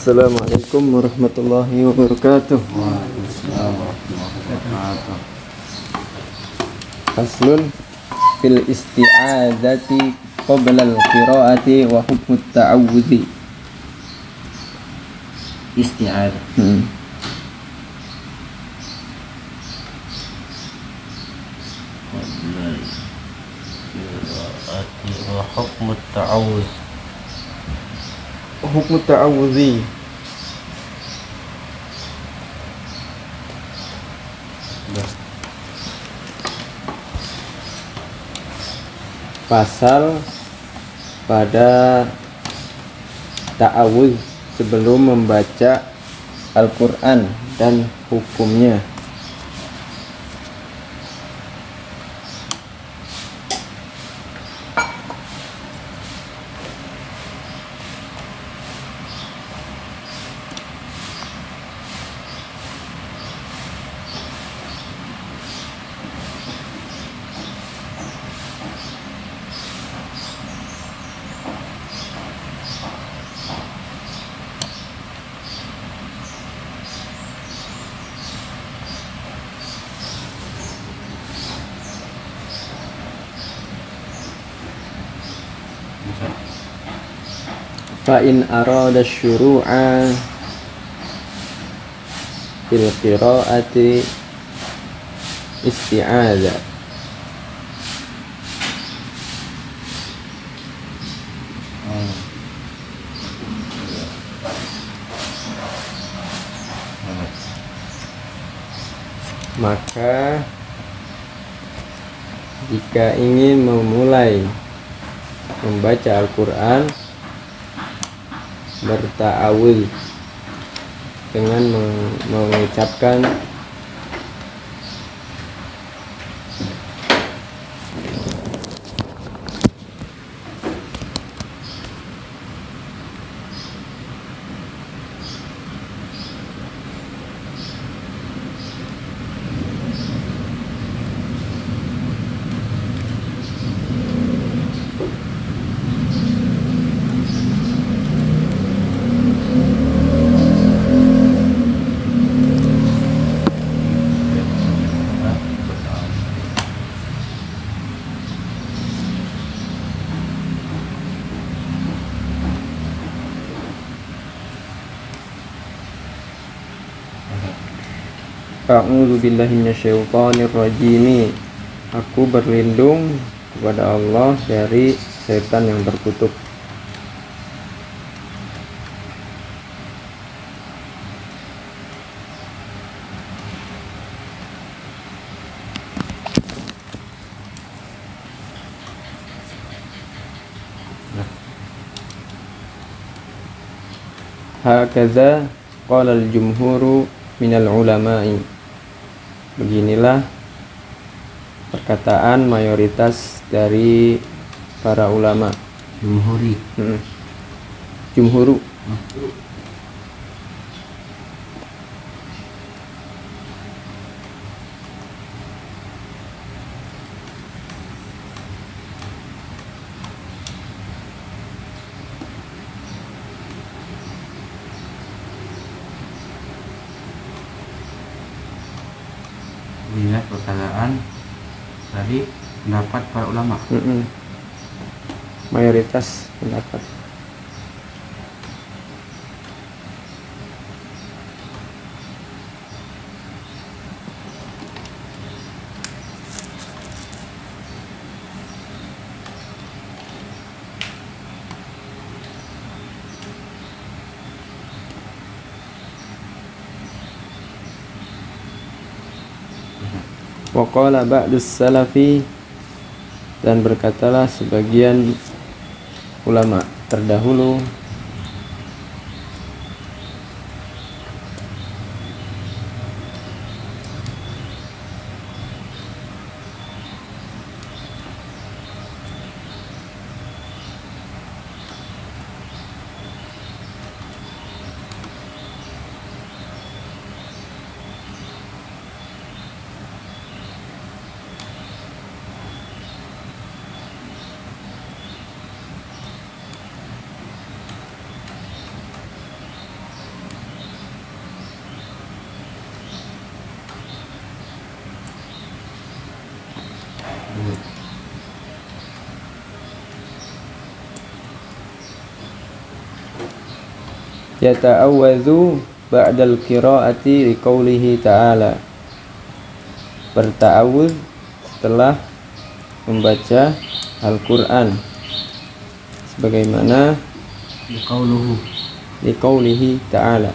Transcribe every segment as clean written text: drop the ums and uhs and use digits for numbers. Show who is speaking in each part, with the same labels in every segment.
Speaker 1: Assalamualaikum warahmatullahi wabarakatuh.
Speaker 2: Waalaikumsalam warahmatullahi wabarakatuh.
Speaker 1: Faslun fil isti'adzati qabla al-qira'ati wa hukmu ta'awudzi.
Speaker 2: Isti'adzah. Wa hukmu ta'awudz.
Speaker 1: Hukmu ta'awudzi. Pasal pada ta'awudz sebelum membaca Al-Quran dan hukumnya. Fa in arada syuru'a fil qira'ati isti'adzah. Maka jika ingin memulai membaca Al-Quran, berta'awudz dengan mengucapkan A'udzu billahi minasyaitonir rajim. Aku berlindung kepada Allah dari setan yang terkutuk. Hakaza qala al-jumhuru minal ulama'i. Beginilah perkataan mayoritas dari para ulama.
Speaker 2: Jumhuri.
Speaker 1: Jumhuru.
Speaker 2: Inilah perkataan dari pendapat para ulama.
Speaker 1: Mayoritas pendapat. Waqala ba'dus salafi, dan berkatalah sebagian ulama terdahulu, Yata'awwadzu ba'dal qiraati liqaulihi ta'ala. Berta'awudz setelah membaca Al-Qur'an sebagaimana liqaulihi ta'ala.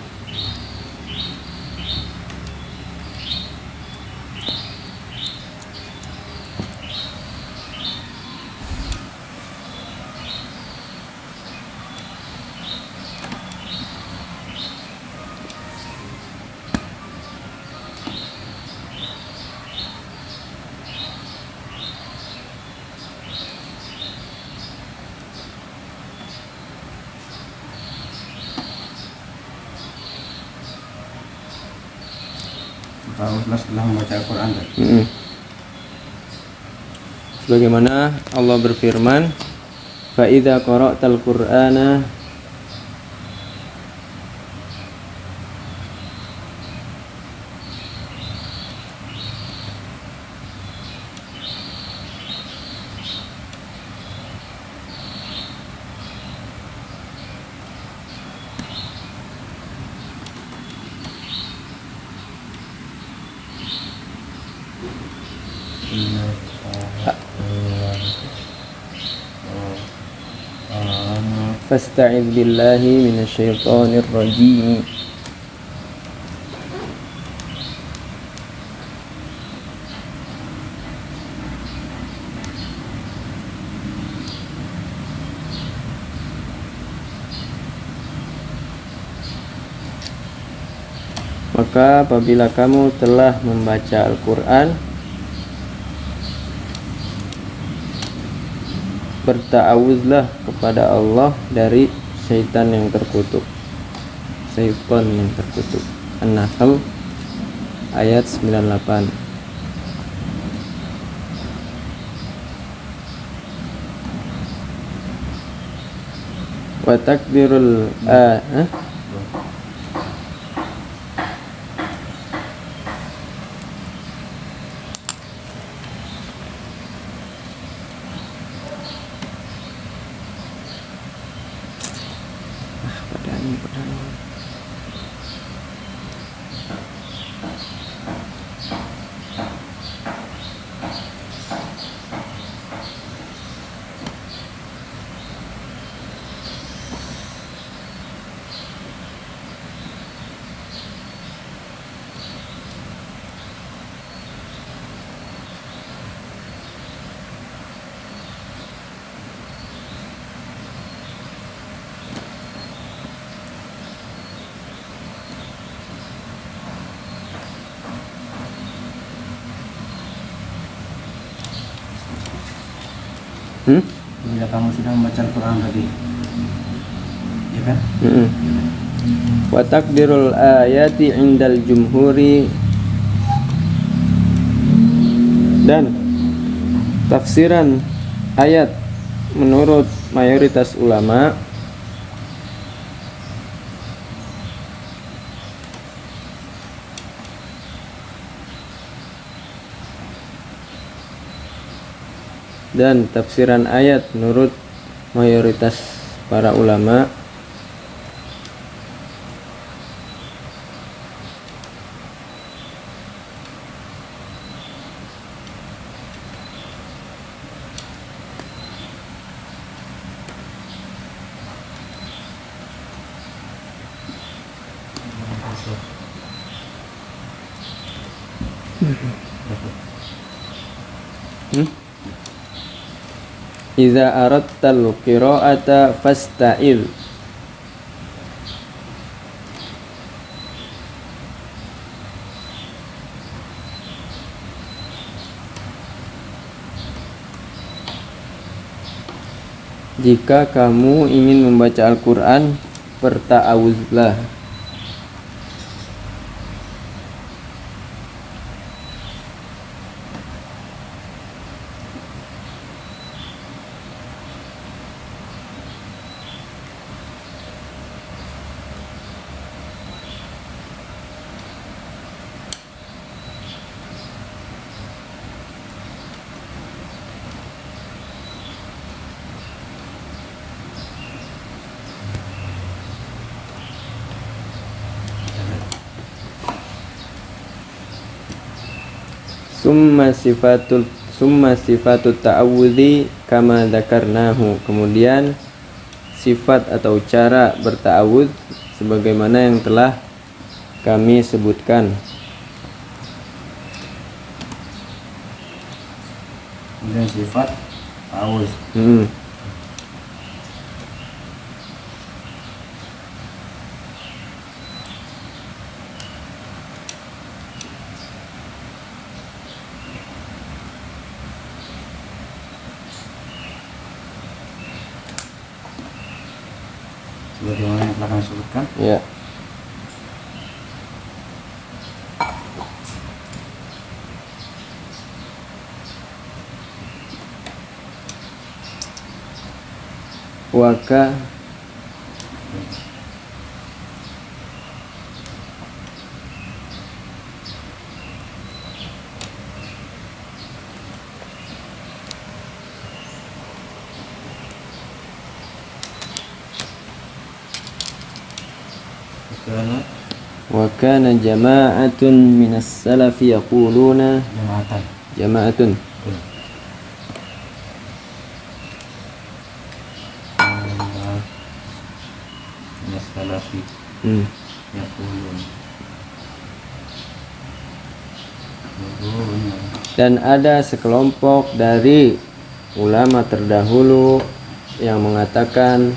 Speaker 2: Ta'awudz setelah membaca Al-Quran.
Speaker 1: Sebagaimana Allah berfirman, fa idza qara'tal Qur'ana fasta'idz billahi minasyaitonir rajim. Maka apabila kamu telah membaca Al-Quran, berta'awuzlah kepada Allah dari syaitan yang terkutuk. Syaitan yang terkutuk. An-Nahl ayat 98. Wa takbirul
Speaker 2: Bila kamu sudah membaca Al-Quran tadi, ya kan?
Speaker 1: Wa takdirul ayati indal jumhuri, dan tafsiran ayat menurut mayoritas ulama dan tafsiran ayat menurut mayoritas para ulama Iza aradtal qira'ata fasta'il. Jika kamu ingin membaca Al-Quran, berta'awuzlah. summa sifatut ta'awudzi kama dzakarnahu. Kemudian sifat atau cara berta'awudz sebagaimana yang telah kami sebutkan.
Speaker 2: Kemudian sifat ta'awudz. Sebagaimana yang telah kami sebutkan.
Speaker 1: Ya. Waka wa kana jama'atun minas salafi yaquluna jama'atun
Speaker 2: minas salafi yaqulun.
Speaker 1: Dan ada sekelompok dari ulama terdahulu yang mengatakan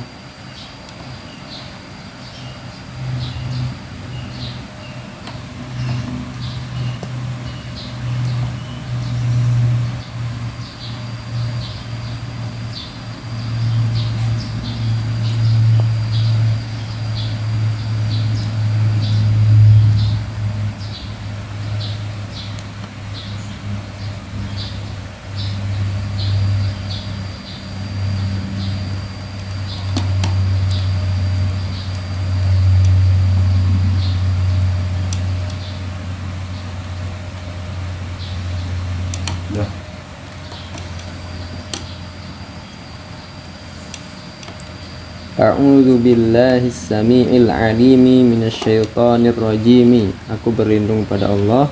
Speaker 1: A'udzu billahi samiil alimi minasyaitonir rajim. Aku berlindung pada Allah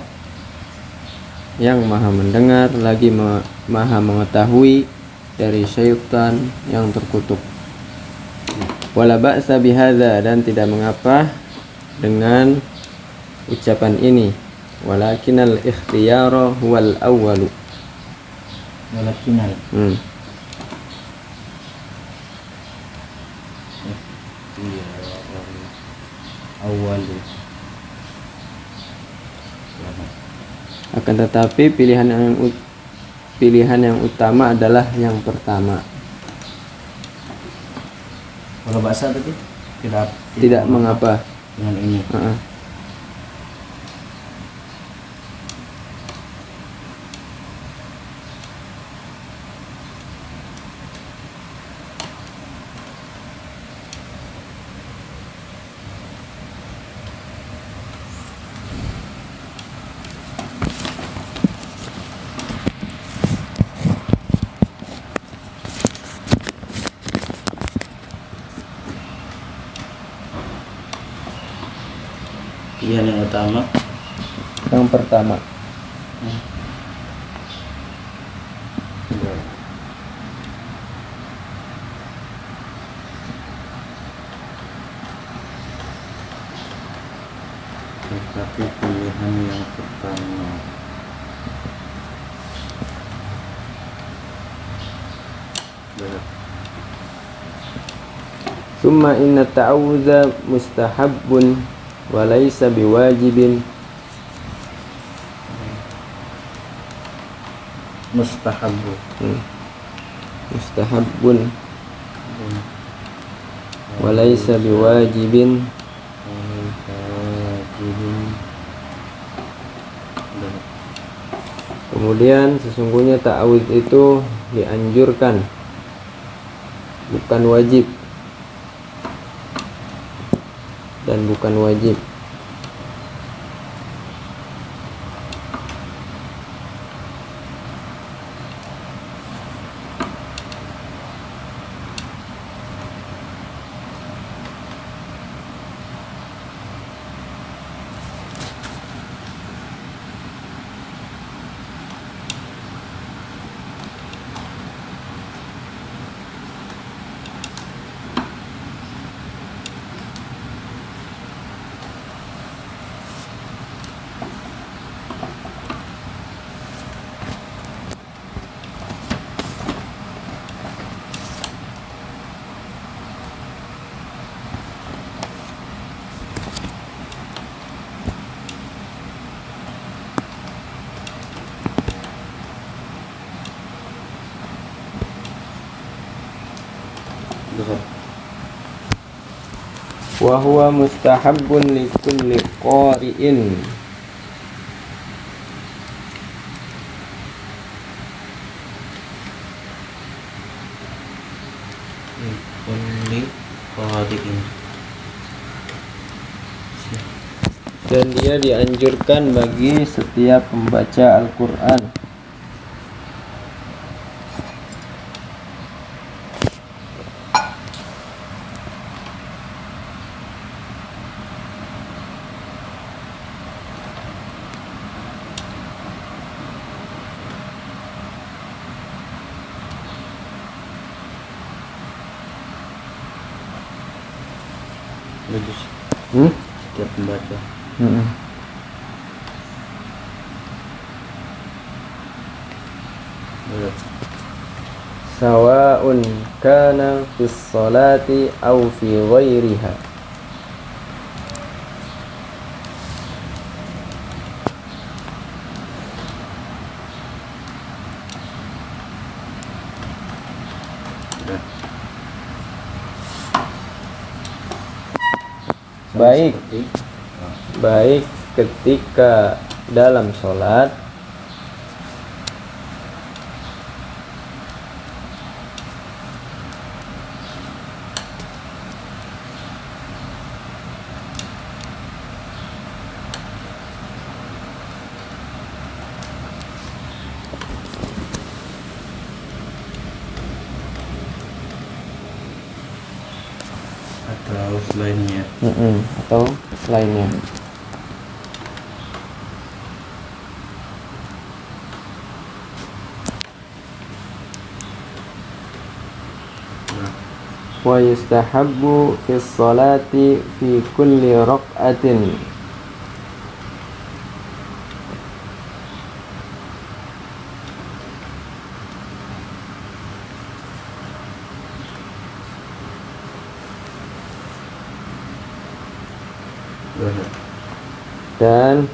Speaker 1: yang maha mendengar lagi maha mengetahui dari syaitan yang terkutuk. Wala ba'sa bihadza, dan tidak mengapa dengan ucapan ini. Walakinal ikhtiyara huwal awwalu.
Speaker 2: Walakinal awal.
Speaker 1: Akan tetapi pilihan yang utama adalah yang pertama.
Speaker 2: Kalau bahasa tadi
Speaker 1: tidak mengapa
Speaker 2: dengan ini. Pilihan yang utama
Speaker 1: yang pertama.
Speaker 2: Tetapi pilihan yang pertama.
Speaker 1: Summa inna ta'awudha mustahabbun wa laysa biwajibin.
Speaker 2: Mustahabbun.
Speaker 1: Mustahabbun wa laysa biwajibin. Kemudian sesungguhnya ta'awudz itu dianjurkan, bukan wajib, dan bukan wajib. wa huwa mustahabbun likulli qari'in.
Speaker 2: Kulli qadiin.
Speaker 1: Dan dia dianjurkan bagi setiap pembaca Al-Quran.
Speaker 2: Bagus.
Speaker 1: Hmm?
Speaker 2: Setiap pembaca. Boleh.
Speaker 1: Sawa'un kana fis salati aw fi ghairiha.
Speaker 2: Udah.
Speaker 1: Baik,
Speaker 2: Seperti
Speaker 1: baik ketika dalam sholat
Speaker 2: atau selainnya.
Speaker 1: atau lainnya.
Speaker 2: Nah,
Speaker 1: Wa yustahabbu fis salati fi kulli raq'atin.
Speaker 2: boleh.
Speaker 1: Dan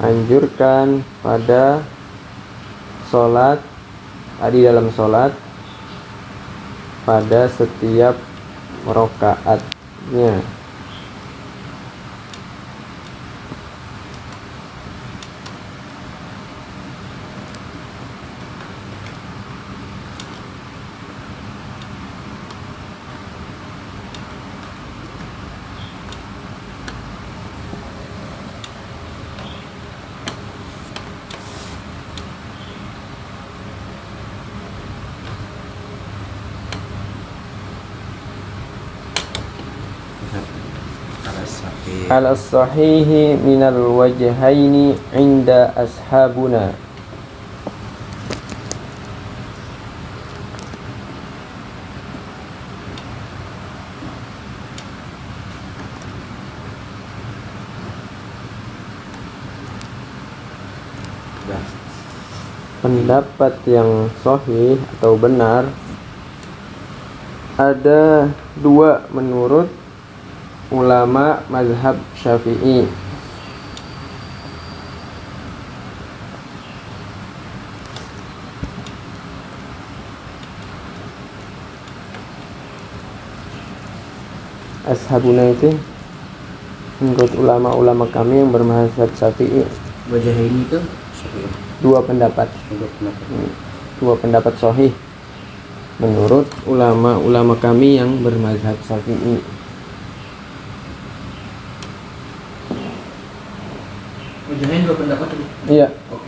Speaker 1: dianjurkan pada sholat, di dalam sholat pada setiap rakaatnya.
Speaker 2: Al-Sahih.
Speaker 1: Ala sahihi minal wajhaini inda ashabuna.
Speaker 2: Udah.
Speaker 1: Pendapat yang sahih atau benar ada dua menurut ulama mazhab Syafi'i. Ashabuna itu menurut ulama-ulama kami yang bermazhab Syafi'i,
Speaker 2: Wajah ini tuh
Speaker 1: dua pendapat. Dua pendapat sahih menurut ulama-ulama kami yang bermazhab Syafi'i.
Speaker 2: Wajahnya dua pendapat tadi.
Speaker 1: Iya.
Speaker 2: Oke.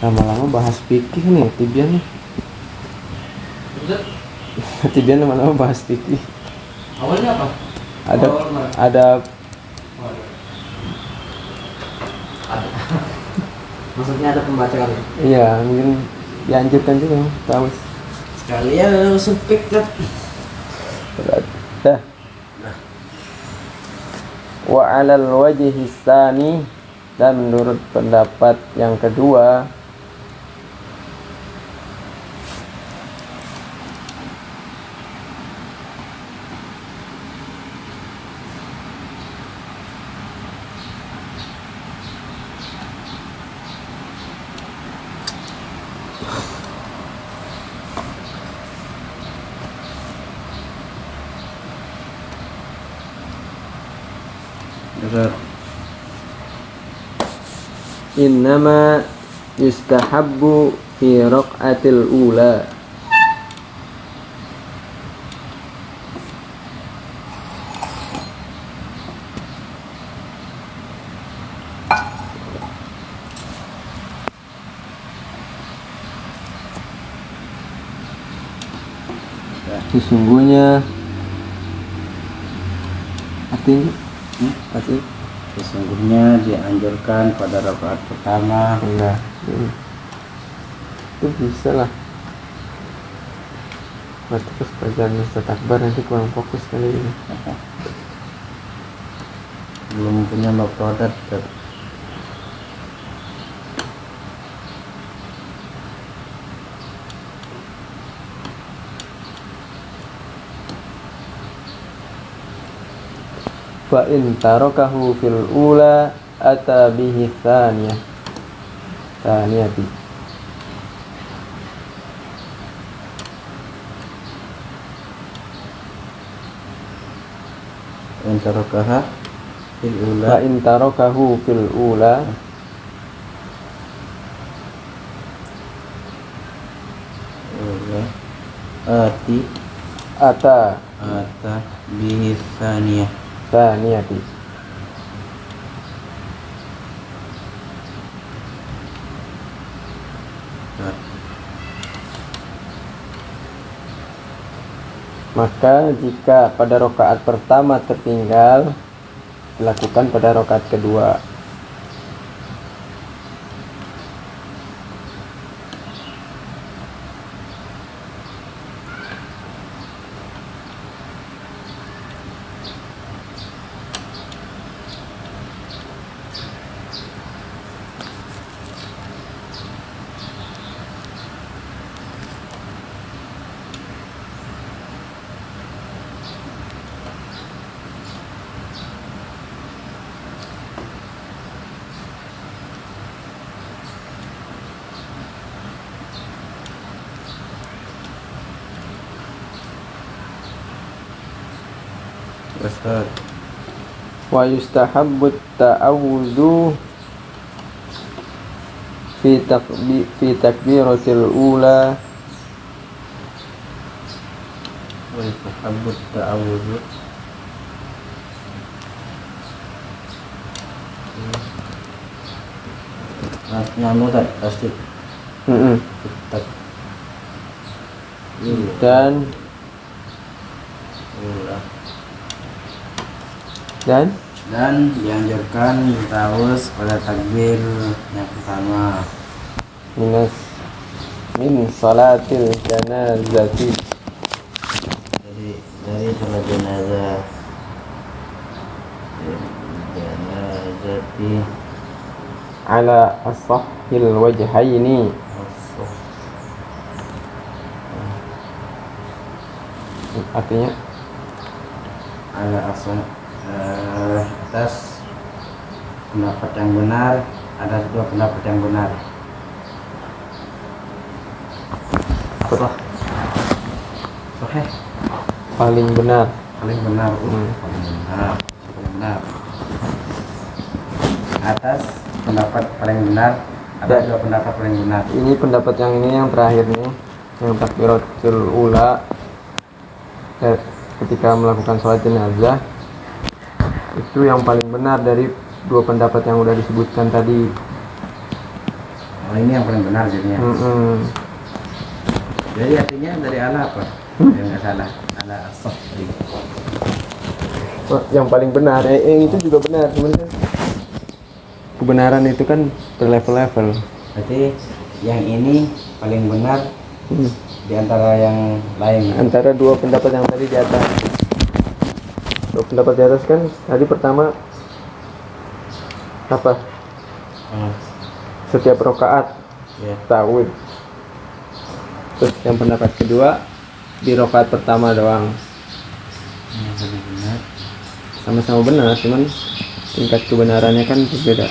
Speaker 1: Lama-lama bahas fikih nih, Tibian nih.
Speaker 2: Ustaz,
Speaker 1: Tibian lama-lama bahas fikih.
Speaker 2: awalnya apa?
Speaker 1: Ada
Speaker 2: Awal mana?
Speaker 1: ada
Speaker 2: Ada. Maksudnya ada pembaca kali.
Speaker 1: iya, mungkin dianjurkan juga tahu.
Speaker 2: Sekalian sepik kan.
Speaker 1: Dah. Wa 'alal wajhi tsani, dan menurut pendapat yang kedua
Speaker 2: Ustaz.
Speaker 1: Innama yustahabbu fi raq'atil ula. Sesungguhnya artinya pasti
Speaker 2: Sesungguhnya dianjurkan pada rakaat pertama.
Speaker 1: enggak itu bisa lah. Berarti pas bacaan Ustaz Akbar nanti kurang fokus kali ini.
Speaker 2: Belum punya mafrodat.
Speaker 1: Fa in tarakahu fil ula ata bihi thaniyati.
Speaker 2: Yang tarakaha fil
Speaker 1: Fa
Speaker 2: ula
Speaker 1: in tarakahu fil ula
Speaker 2: ati
Speaker 1: ata
Speaker 2: bihi thaniyah.
Speaker 1: thaniyati. Maka jika pada rakaat pertama tertinggal, dilakukan pada rakaat kedua.
Speaker 2: Ustaz.
Speaker 1: Wa yustahabbu ta'awudzu fi takbiratil ula
Speaker 2: Wa yustahabbu ta'awudzu Nyamuk tak pasti. Tak.
Speaker 1: dan
Speaker 2: dianjurkan taus pada takbir yang pertama
Speaker 1: min salatil janazati,
Speaker 2: dari salat jenazah. Janazati
Speaker 1: ala as-sahhil wajhaini. Artinya
Speaker 2: ala asal atas pendapat yang benar, ada dua pendapat yang benar. Sahih
Speaker 1: paling benar.
Speaker 2: paling benar. Paling benar atas pendapat paling benar, ada dua pendapat paling benar.
Speaker 1: Ini pendapat yang ini yang terakhir nih, yang takbiratul ula ketika melakukan sholat jenazah, itu yang paling benar dari dua pendapat yang udah disebutkan tadi.
Speaker 2: Oh, ini yang paling benar jadinya. Jadi artinya dari ala apa? Yang nggak salah, ala as-sah tadi.
Speaker 1: Yang paling benar, yang itu juga benar sebenarnya. Kebenaran itu kan berlevel-level.
Speaker 2: Berarti yang ini paling benar di antara yang lain.
Speaker 1: Antara dua pendapat yang tadi di atas. Dua pendapat di atas kan tadi pertama apa? Setiap rakaat
Speaker 2: Ya.
Speaker 1: ta'awudz. Terus yang pendapat kedua di rakaat pertama doang.
Speaker 2: Yang paling benar.
Speaker 1: Sama-sama benar, cuman tingkat kebenarannya kan berbeda.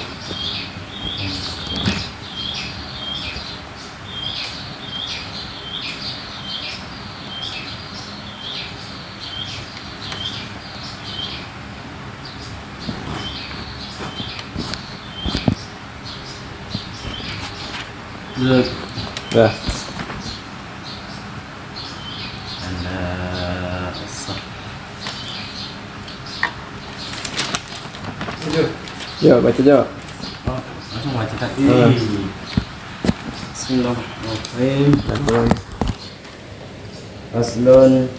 Speaker 1: Dah. Yo, baca jawab.
Speaker 2: Oh, langsung baca tadi.
Speaker 1: Hmm.
Speaker 2: Bismillahirrahmanirrahim.
Speaker 1: Betul.
Speaker 2: Faslun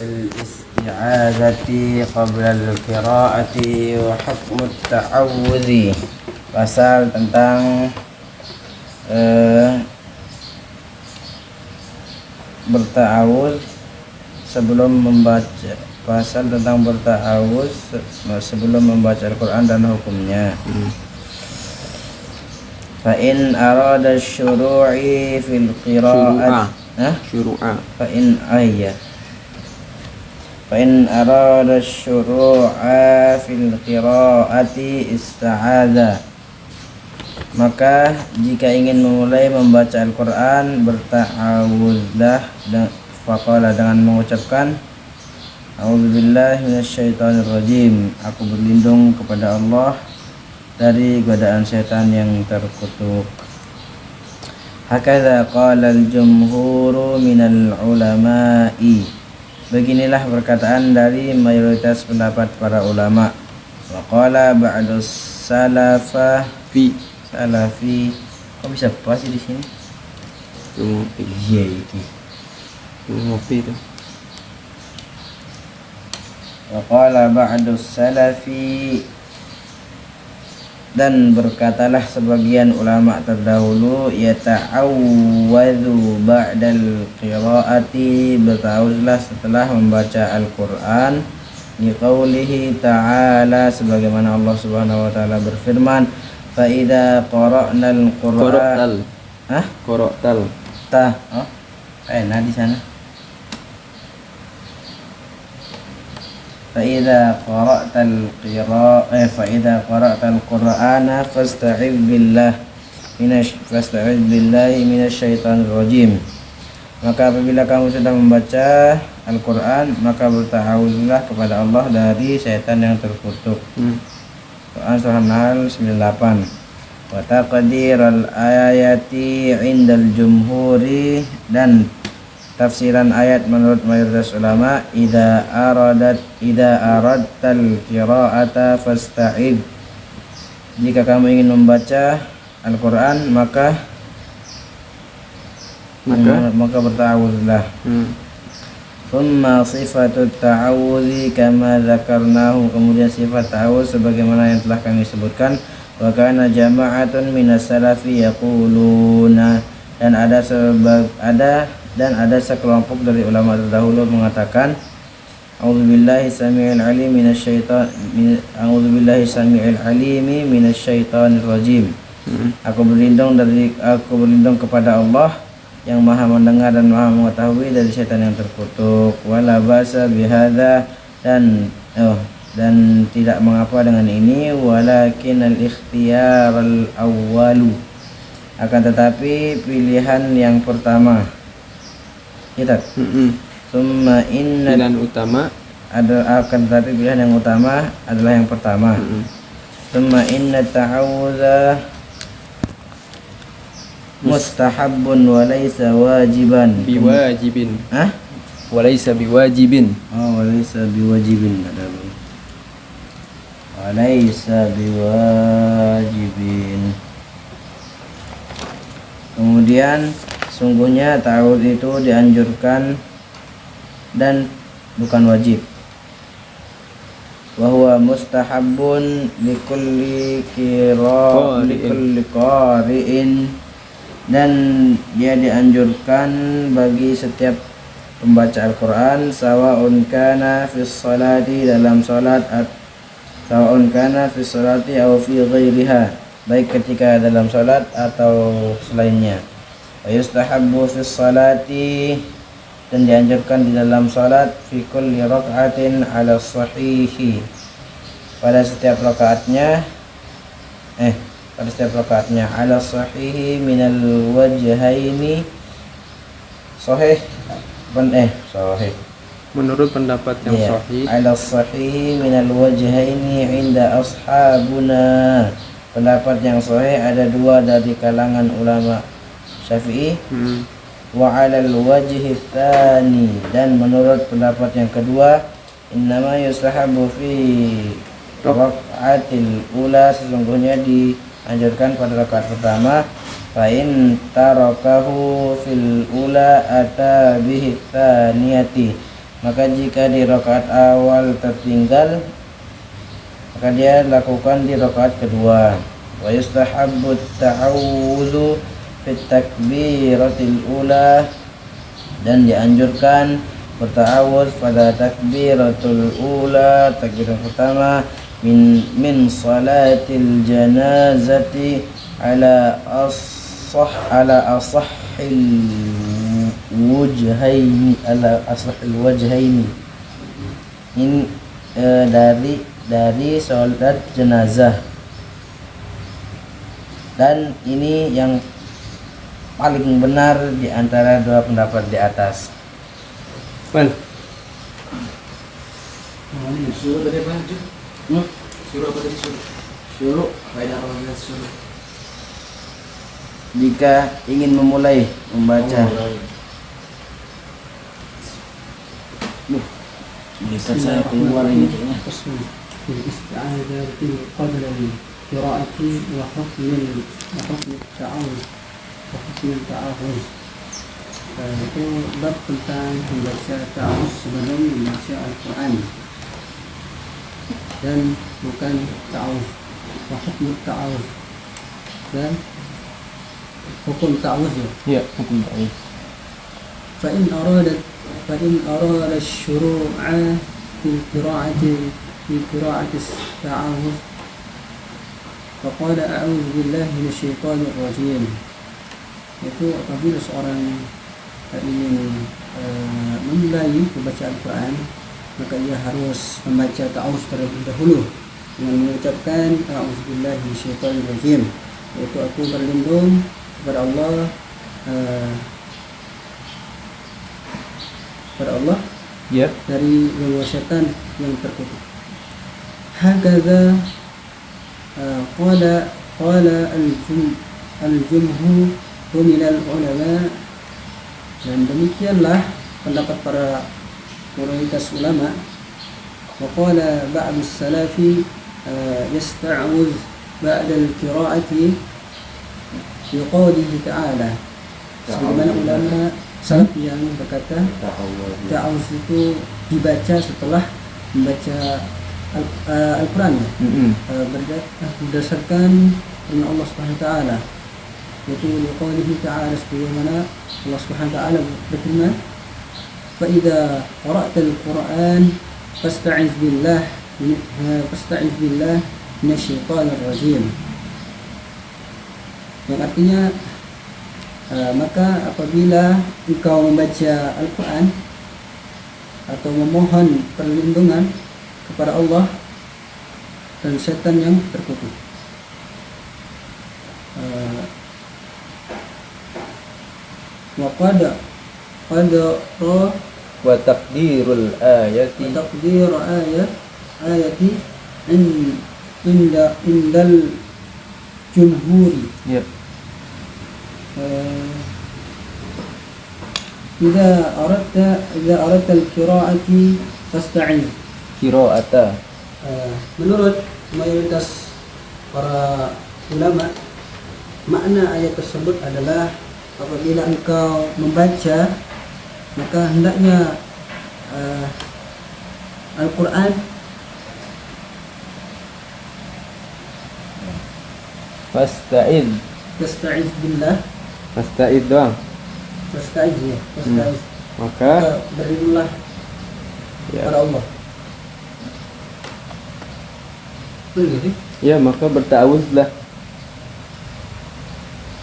Speaker 2: al-isti'adzati qabla al-qira'ati wa hukmu at-ta'awudzi. Pasal tentang berta'awudz sebelum membaca. Pasal tentang berta'awudz sebelum membaca Al-Qur'an dan hukumnya. Fa in arada syuru'i fil qira'at
Speaker 1: Syuru'a.
Speaker 2: fa in arada syuru'a fil qira'ati ista'adza. Maka jika ingin memulai membaca Al-Qur'an berta'awudzlah faqala dengan mengucapkan a'udzubillahi minasyaitonirrajim. Aku berlindung kepada Allah dari godaan setan yang terkutuk. Hakadza qala al-jumhuru minal ulama'i. Beginilah perkataan dari mayoritas pendapat para ulama. Wa qala ba'du salafi. Kok bisa pas di sini? Iya iki.
Speaker 1: Ngopi itu.
Speaker 2: Wa qala ba'du salafi, dan berkatalah sebagian ulama terdahulu, yata'awwadzu ba'dal qira'ati, berta'awuzlah setelah membaca Al-Qur'an, liqaulihi ta'ala, sebagaimana Allah Subhanahu wa taala berfirman, fa idza qara'nal Qur'an
Speaker 1: Qara'tal.
Speaker 2: Enak di sana. فإذا قرأت القرآن فاستعذ بالله من الشيطان الرجيم. Maka apabila kamu sudah membaca Al-Quran, maka berta'awuzlah kepada Allah dari syaitan yang terkutuk. Quran Surah An-Nahl 98. Wa taqdirul ayati 'indal jumhuri, dan tafsiran ayat menurut mayoritas ulama, idza aradtal qira'ata fasta'id. Jika kamu ingin membaca Al-Qur'an maka berta'awuzlah. Thumma sifatut ta'awudzi kama dzakarnahu, kemudian sifat ta'awudz sebagaimana yang telah kami sebutkan. Wa kana jama'atun minas salafi yaquluna, dan ada sekelompok dari ulama terdahulu mengatakan, a'udzubillahi samii'il 'alim minasyaitonir rajim. Aku berlindung kepada Allah yang Maha mendengar dan Maha mengetahui dari syaitan yang terkutuk. Wala ba'sa bihadza, dan tidak mengapa dengan ini, walakin al-ikhtiyar al-awwalu, akan tetapi pilihan yang pertama. Summa inna,
Speaker 1: pilihan utama
Speaker 2: akan tetapi pilihan yang utama adalah yang pertama. Summa inna ta'awudha mustahabbun wa laysa wajiban.
Speaker 1: Biwajibin. Walaysa biwajibin.
Speaker 2: Walaysa biwajibin. Walaysa biwajibin. Kemudian sungguhnya ta'awudz itu dianjurkan dan bukan wajib. Wa huwa mustahabbun likulli qari'in, dan dia dianjurkan bagi setiap pembaca Al-Qur'an, sawa'un kana fis salati, dalam salat, sawa'un kana fis salati aw fi ghairiha, baik ketika dalam salat atau selainnya. Wa yustahabbu fis salati, dan dianjurkan di dalam salat, fi kulli rak'atin 'ala sahihi, pada setiap rakaatnya 'ala sahihi minal wajhaini, sahih
Speaker 1: menurut pendapat yang sahih,
Speaker 2: 'ala sahihi minal wajhaini 'inda ashabuna, pendapat yang sahih ada dua dari kalangan ulama Syafi'i. Wa 'alal wajhi tsani, dan menurut pendapat yang kedua, innama yustahabu fi raka'atil ula, sesungguhnya dianjurkan pada rakaat pertama. Fa in tarakahu fil ula ata bihi tsaniyati, maka jika di rakaat awal tertinggal, maka dia lakukan di rakaat kedua. Wa yustahabbu ta'awudzu fit takbiratil ula, dan dianjurkan berta'awudz pada takbiratul ula, takbir pertama, min salatil janazati ala asahhil wajhaini, ini dari salat jenazah, dan ini yang paling benar di antara dua pendapat di atas.
Speaker 1: Wan,
Speaker 3: Suruh tadi apa? Suruh apa tadi? Suruh. Faedah apa suruh?
Speaker 2: Jika ingin memulai membaca. Bisa saya keluar ini kayaknya.
Speaker 4: بالاستعاذة قبل القراءة وحكم التعوذ itu bab tentang membaca ta'awuz sebelum membaca Al-Quran, dan bukan ta'awuz, wa hukm ta'awuz, dan hukum ta'awuz ya.
Speaker 2: Ya, hukum ta'awuz.
Speaker 4: فإن أراد الشروع في قراءة التعوذ فقال أعوذ بالله من الشيطان الرجيم. Itu apabila seorang ingin memulai membaca Al-Quran, maka ia harus membaca ta'awuz terlebih dahulu dengan mengucapkan a'udzubillahi minasyaitonir rajim, yaitu aku berlindung kepada Allah
Speaker 2: Ya.
Speaker 4: dari gangguan syaitan yang terkutuk. Hakadha qala al-jumhur minal ulama, dan demikianlah pendapat para mayoritas ulama. Wa qala ba'd as-salafi yasta'udz ba'da al-qira'ati bi qawlihi ta'ala. Sebagaimana ulama salaf yang berkata ta'awuz itu dibaca setelah membaca Al-Quran, berdasarkan firman Allah Subhanahu wa taala, yaitu liqaulihi ta'ala, sebagaimana Allah Subhanahu wa taala berfirman, fa idza qara'ta al-Qur'an fasta'iz billah minasyaitonir rajim, yang artinya maka apabila engkau membaca Al-Quran atau memohon perlindungan kepada Allah dan setan yang terkutuk. Wa qad
Speaker 2: Wa taqdirul ayati
Speaker 4: ayati indal jumhuri.
Speaker 2: Ya.
Speaker 4: إذا أردت القراءة فاستعذ.
Speaker 2: Qira'ata.
Speaker 4: Menurut mayoritas para ulama, makna ayat tersebut adalah apabila engkau membaca, maka hendaknya Al-Quran
Speaker 2: Fasta'id.
Speaker 4: Fasta'iz billah.
Speaker 1: Fasta'id doang.
Speaker 4: Fasta'iz ya. Fasta'iz.
Speaker 1: Maka
Speaker 4: berlindunglah
Speaker 1: ya.
Speaker 4: kepada Allah. Begitu.
Speaker 1: Ya, maka berta'awuzlah.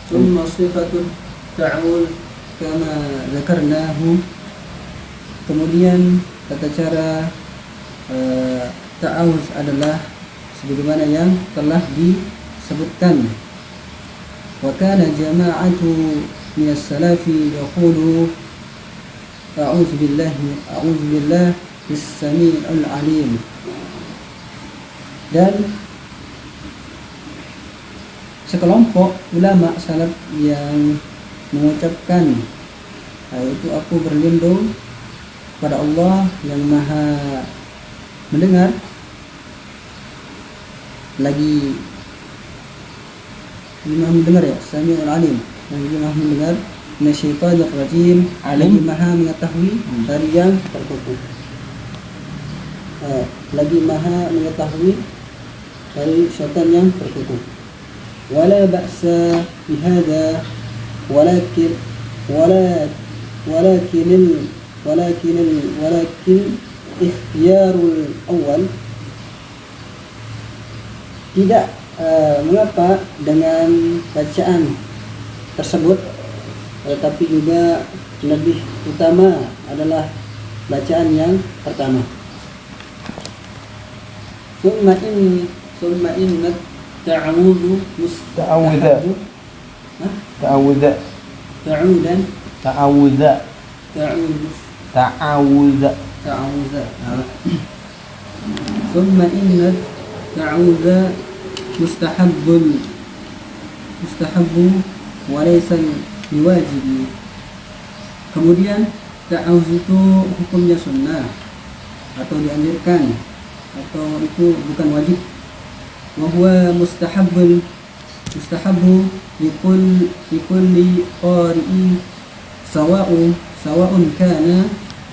Speaker 4: Summa sifatul ta'awuz kama zakarnahu. Kemudian tata cara ta'awuz adalah sebagaimana yang telah disebutkan. Wa kana jama'atu min as-salafi yaqulu a'udzu billah bis-sami'il 'alim. Dan sekelompok ulama salaf yang mengucapkan itu aku berlindung pada Allah yang maha mendengar lagi maha mendengar ya, Sami'ul Alim, lagi maha mendengar, minasyaitonir rajim, lagi maha mengetahui dari yang terkutuk. Lagi maha mengetahui dari syaitan yang terkutuk. Wala ba'sa bihada walakin ikhtiyarul awal, tidak mengapa dengan bacaan tersebut, tetapi juga lebih utama adalah bacaan yang pertama. Summa inna ta'awudhu mustahabu. Summa inna ta'awudha mustahabbu wa laysa biwajibi. Kemudian ta'awudz itu hukumnya sunnah atau dianjurkan, atau itu bukan wajib. Wa huwa mustahabbu likulli qari'i sawa'un kana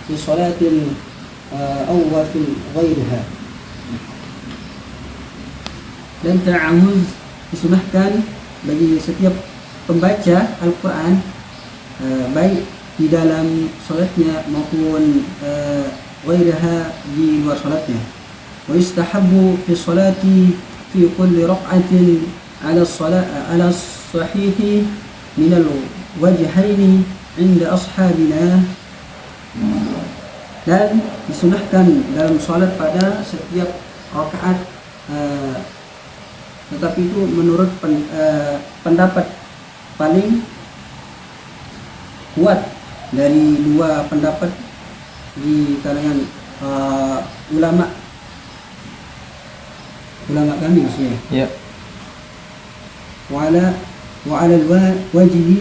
Speaker 4: fi salatil aw fi ghairiha. Dan ta'awuz disunahkan bagi setiap pembaca Al-Quran, baik di dalam salatnya maupun ghairiha, di luar salatnya. Wa yustahabbu fi salati fi kulli raq'atin ala sahihi min al-wajhaini inda ashabina. Dan disunahkan dalam salat pada setiap rakaat, tetapi itu menurut pendapat paling kuat dari dua pendapat di kalangan ulama kami maksudnya.
Speaker 1: Ya.
Speaker 4: Wa ala al-wajhi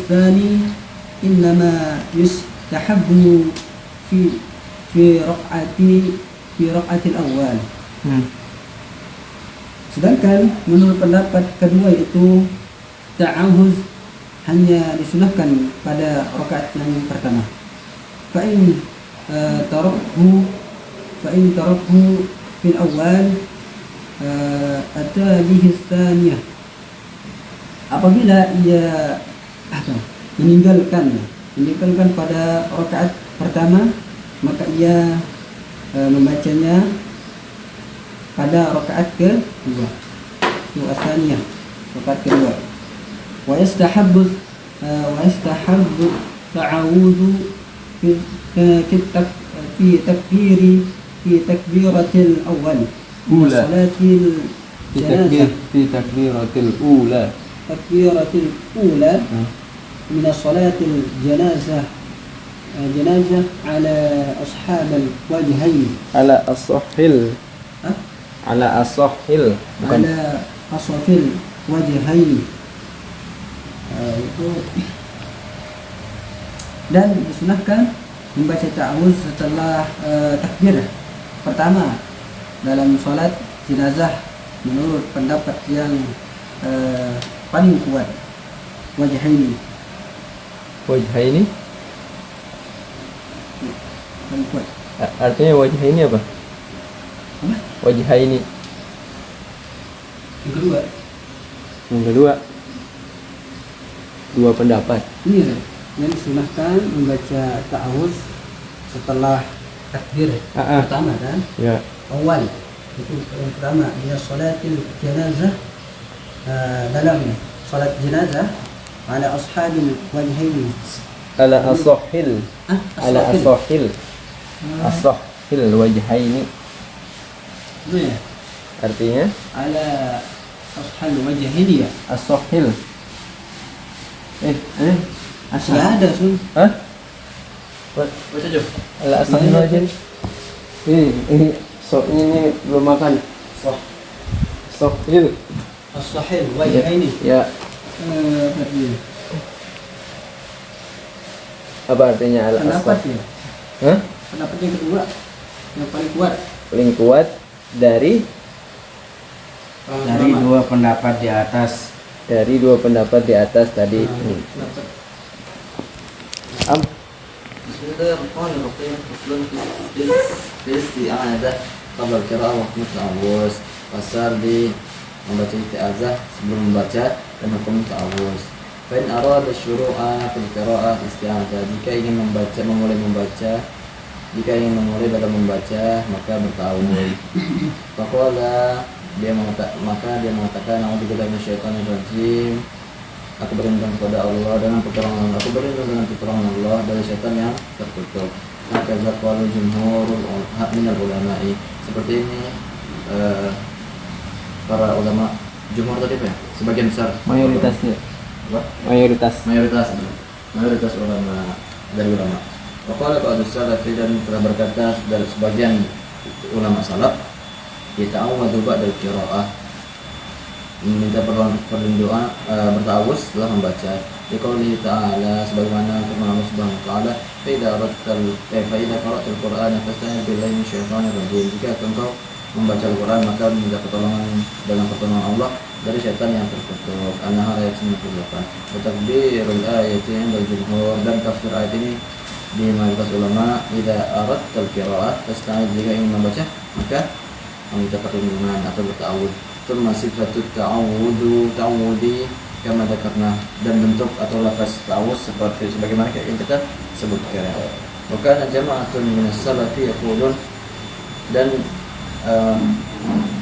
Speaker 4: tsani innama yustahabbu fi raq'atil awal. Sedangkan menurut pendapat kedua itu ta'awuz hanya disunahkan pada rakaat yang pertama. Fa'in tarakhu fil awal ata bihi tsaniyah. Apabila ia meninggalkan pada rakaat pertama, maka ia membacanya pada rakaat kedua, tsaniyah, rakaat kedua. Wa yastahabbu ta'awudhu fi takbiratil awal salatil janazah,
Speaker 1: fi takbiratil ula
Speaker 4: min salatil janazah ala ashabil wajhain,
Speaker 1: ala as-sahil bukan
Speaker 4: ala asafil wajhain. Itu dan disunahkan membaca ta'awuz setelah takbir pertama dalam salat jenazah menurut pendapat yang paling kuat. Wajhaini
Speaker 1: paling
Speaker 4: kuat.
Speaker 1: Artinya wajhaini apa? Wajhaini
Speaker 4: Yang kedua
Speaker 1: dua pendapat.
Speaker 4: ini yang disunahkan membaca ta'awuz setelah takbir pertama kan?
Speaker 1: Ya.
Speaker 4: Awal itu yang pertama, dia salatil janazah, dalam salat jenazah ala ashabil wajhaini,
Speaker 1: Ala as-sahil wajhaini.
Speaker 4: Ya,
Speaker 1: Artinya
Speaker 4: ala ashabil wajhaini ya.
Speaker 1: as-sahil.
Speaker 4: Asli ada sun.
Speaker 1: Hah?
Speaker 3: Baca Jo.
Speaker 1: Ala as-sahil wajhaini. Ini ini belum makan. Sahil.
Speaker 4: As-sahil wajhaini.
Speaker 1: Ya.
Speaker 4: berdiri.
Speaker 2: Apa artinya
Speaker 4: Pendapat
Speaker 2: al-asah?
Speaker 4: ya.
Speaker 2: Hah?
Speaker 4: Pendapat yang kedua yang paling kuat.
Speaker 2: Paling kuat dari
Speaker 3: dua pendapat di atas.
Speaker 2: dua pendapat di atas tadi.
Speaker 4: Pendapat.
Speaker 2: Am,
Speaker 3: Bismillahirrahmanirrahim. Faslun fil isti'adzah qabla al-qira'ah wa hukm ta'awuz. Pasal di membaca isti'adzah sebelum membaca dan hukum ta'awuz. Fa in arada syuru'a fil qira'ah isti'adzah, jika ingin memulai dalam membaca maka berta'awuz. Faqala maka dia mengatakan a'udzubillahi minasyaitonir rajim. Aku berlindung kepada Allah dengan pertolongan Allah dari setan yang terkutuk. Maka zaqalu jumhurul minal ulama'i. Seperti ini para ulama jumhur tadi apa ya? Sebagian besar.
Speaker 2: mayoritasnya.
Speaker 3: Apa? Mayoritas ulama dari ulama. Waqala ba'du salafi, dan telah berkata dari sebagian ulama salaf, yata'awwadu ba'da al-qira'ah, meminta perlindungan bertawuz setelah membaca. Liqaulihi ta'ala, sebagaimana firman Allah Subhanahu wa taala, fa idza qara'tal Qur'ana fasta'idz billahi minasyaitonir rajim. Jika engkau membaca Al-Qur'an maka minta pertolongan dalam pertolongan Allah dari syaitan yang terkutuk. An-Nahl ayat 98. Takdirul ayat yang jumhur, dan tafsir ayat ini di mayoritas ulama, idza aradtal qira'ah fasta'idz, jika ingin membaca maka meminta perlindungan atau bertawuz. Tsumma sifatut ta'awudi kama dzakarna, dan bentuk atau lafaz ta'awuz seperti sebagaimana yang kita sebutkan. Maka jama'atun minas salafi yaqulun, dan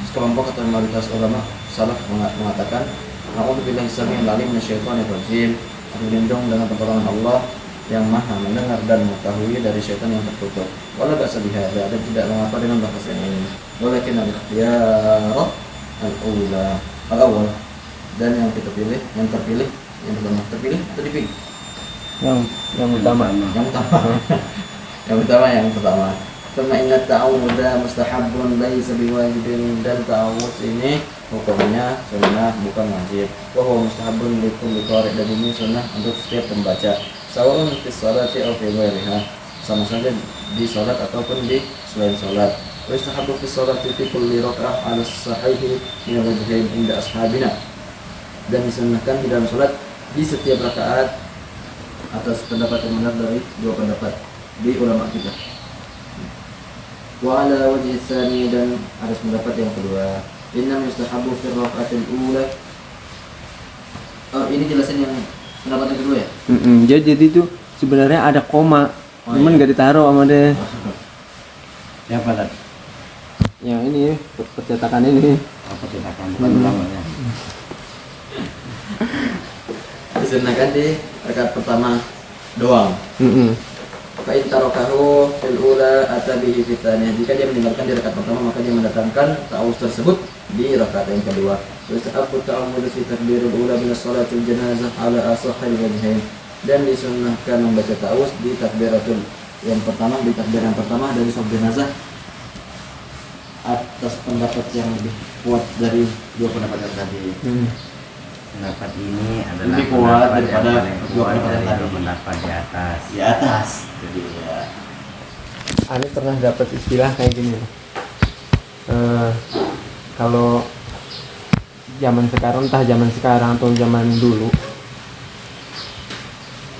Speaker 3: sekelompok atau mayoritas ulama salaf mengatakan, a'udzubillahi samil alim minasyaitonir rajim, aku berlindung dengan pertolongan Allah yang maha mendengar dan mengetahui dari syaitan yang terkutuk. Wala ba'sa bihadza, dan tidak mengapa dengan lafaz ini. Walakin al-ikhtiyar al-awwal, dan yang terpilih atau dipilih
Speaker 2: yang utama.
Speaker 3: yang pertama. Thumma inna ta'awudha mustahabbun laisa biwajibin, dan ta'awudz ini hukumnya sunnah bukan wajib. Wa huwa mustahabbun li kulli qari', dan ini sunnah untuk setiap pembaca. Sawa'un fi sholati aw fi ghairiha, sama saja di salat ataupun di selain salat. Wa istahabbu fi sholati fi kulli rak'ah 'ala as-sahihi min al-wajhain inda ashabina, dan disunnahkan di dalam salat di setiap rakaat atas pendapat yang benar dari dua pendapat di ulama kita. Wa 'ala wajhi tsani, dan atas pendapat yang kedua, inna yustahabbu fi rak'atil ula. Oh, ini jelasin yang pendapat yang kedua ya?
Speaker 2: Jadi itu sebenarnya ada koma, cuman nggak ditaruh sama dia.
Speaker 3: Yang mana?
Speaker 2: Yang ini percetakan ini.
Speaker 3: Percetakan bukan ulamanya. Disunahkan di rakaat pertama doang. Fa in tarakahu fil ula atabihi fi tsaniyah, jika dia meninggalkan di rakaat pertama maka dia mendatangkan ta'awuz tersebut di rakaat yang kedua. Wa istahabbu ta'awuz fi takbirul ula min shalatil janazah 'ala asahhil wajhain, dan disunnahkan membaca ta'awuz di takbiratul yang pertama, di takbir yang pertama dari sholat jenazah, atas pendapat yang lebih kuat dari dua pendapat yang tadi.
Speaker 5: Pendapat ini adalah
Speaker 3: Lebih kuat
Speaker 5: pendapat
Speaker 3: daripada
Speaker 5: yang paling
Speaker 3: dua
Speaker 5: kuat
Speaker 3: pendapat
Speaker 5: dari
Speaker 3: tadi.
Speaker 5: dua pendapat di atas.
Speaker 3: Di atas. Jadi ya.
Speaker 1: Ani pernah dapat istilah kayak gini. Kalau zaman sekarang, entah zaman sekarang atau zaman dulu,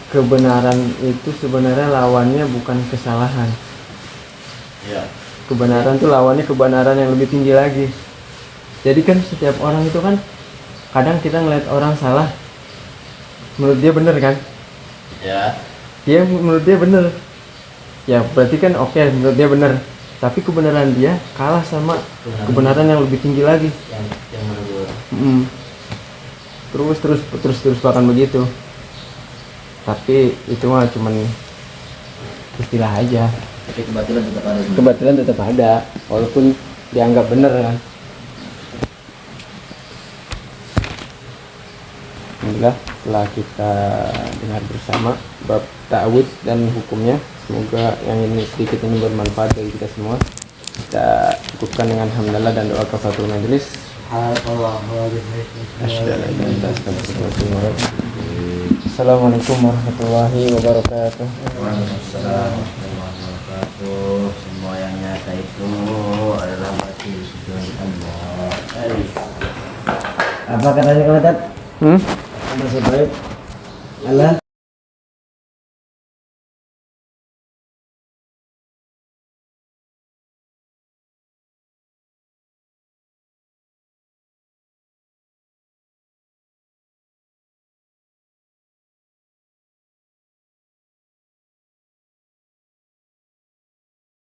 Speaker 1: kebenaran itu sebenarnya lawannya bukan kesalahan.
Speaker 3: Ya.
Speaker 1: Kebenaran tuh lawannya kebenaran yang lebih tinggi lagi. Jadi kan setiap orang itu kan, kadang kita ngeliat orang salah, menurut dia bener kan?
Speaker 3: Ya.
Speaker 1: Dia menurut dia bener, ya berarti kan oke, menurut dia bener. Tapi kebenaran dia kalah sama kebenaran yang lebih tinggi lagi.
Speaker 3: Yang menurut.
Speaker 1: Terus bahkan begitu. Tapi itu mah cuman istilah aja.
Speaker 3: Tapi kebatilan tetap ada.
Speaker 1: Kebatilan tetap ada, walaupun dianggap bener kan. Alhamdulillah, setelah kita dengar bersama bab ta'awudz dan hukumnya, semoga yang ini sedikit ini bermanfaat bagi kita semua. Kita cukupkan dengan hamdalah dan doa kafaratul majelis. Assalamualaikum warahmatullahi wabarakatuh.
Speaker 5: Waalaikumsalam warahmatullahi wabarakatuh. Semua yang nyata itu adalah mati dari Allah.
Speaker 2: Apa katanya kalau Tat?
Speaker 1: Hmm?
Speaker 2: Masih baik. Allah